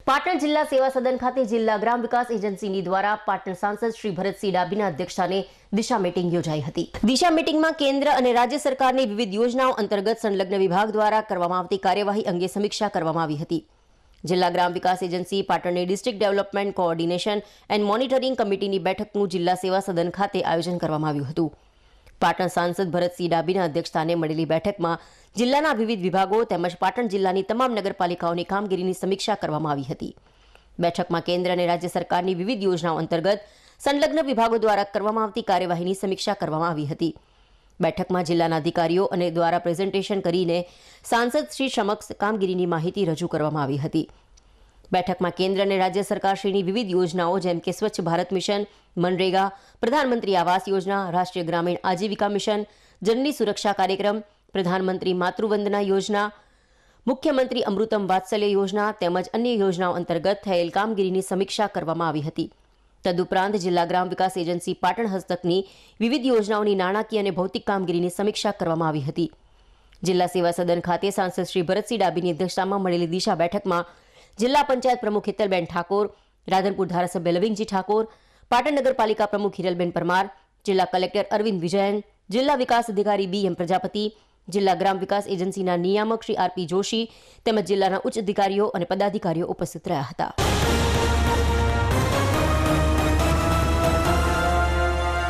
પાટણ જિલ્લા સેવા સદન ખાતે જિલ્લા ગ્રામ વિકાસ એજન્સીની દ્વારા પાટણ સાંસદ શ્રી ભરતસિંહ ડાભીના અધ્યક્ષસ્થાને દિશા મીટિંગ યોજાઈ હતી। દિશા મીટિંગમાં કેન્દ્ર અને રાજ્ય સરકારની વિવિધ યોજનાઓ અંતર્ગત સંલગ્ન વિભાગ દ્વારા કરવામાં આવતી કાર્યવાહી અંગે સમીક્ષા કરવામાં આવી હતી। જિલ્લા ગ્રામ વિકાસ એજન્સી પાટણની district development coordination and monitoring કમિટીની બેઠકનું જિલ્લા સેવા સદન ખાતે આયોજન કરવામાં આવ્યું હતું। પાટણ સાંસદ ભરતસિંહ ડાભીના અધ્યક્ષસ્થાને મળેલી બેઠકમાં જિલ્લાના વિવિધ વિભાગો તેમજ પાટણ જિલ્લાની તમામ નગરપાલિકાઓની કામગીરીની સમીક્ષા કરવામાં આવી હતી। બેઠકમાં કેન્દ્ર અને રાજ્ય સરકારની વિવિધ યોજનાઓ અંતર્ગત સંલગ્ન વિભાગો દ્વારા કરવામાં આવતી કાર્યવાહીની સમીક્ષા કરવામાં આવી હતી। બેઠકમાં જિલ્લાના અધિકારીઓ અને દ્વારા પ્રેઝન્ટેશન કરીને સાંસદ શ્રી સમક્ષ કામગીરીની માહિતી રજૂ કરવામાં આવી હતી। બેઠકમાં કેન્દ્ર અને રાજ્ય સરકારશ્રીની વિવિધ યોજનાઓ જેમ કે સ્વચ્છ ભારત મિશન, મનરેગા, પ્રધાનમંત્રી આવાસ યોજના, રાષ્ટ્રીય ગ્રામીણ આજીવિકા મિશન, જનની સુરક્ષા કાર્યક્રમ, પ્રધાનમંત્રી માતૃવંદના યોજના, મુખ્યમંત્રી અમૃતમ વાત્સલ્ય યોજના તેમજ અન્ય યોજનાઓ અંતર્ગત થયેલ કામગીરીની સમીક્ષા કરવામાં આવી હતી। તદુપરાંત જિલ્લા ગ્રામ વિકાસ એજન્સી પાટણ હસ્તકની વિવિધ યોજનાઓની નાણાકીય અને ભૌતિક કામગીરીની સમીક્ષા કરવામાં આવી હતી। જિલ્લા સેવા સદન ખાતે સાંસદ શ્રી ભરતસિંહ ડાભીની અધ્યક્ષતામાં મળેલી દિશા બેઠકમાં જિલ્લા પંચાયત પ્રમુખ હિતલબેન ઠાકોર, રાધનપુર ધારાસભ્ય લવિંગજી ઠાકોર, પાટણ નગરપાલિકા પ્રમુખ હિરલબેન પરમાર, જિલ્લા કલેક્ટર અરવિંદ વિજયન, જિલ્લા વિકાસ અધિકારી BM પ્રજાપતિ, જિલ્લા ગ્રામ વિકાસ એજન્સીના નિયામક શ્રી RP જોશી તેમજ જિલ્લાના ઉચ્ચ અધિકારીઓ અને પદાધિકારીઓ ઉપસ્થિત રહ્યા હતા।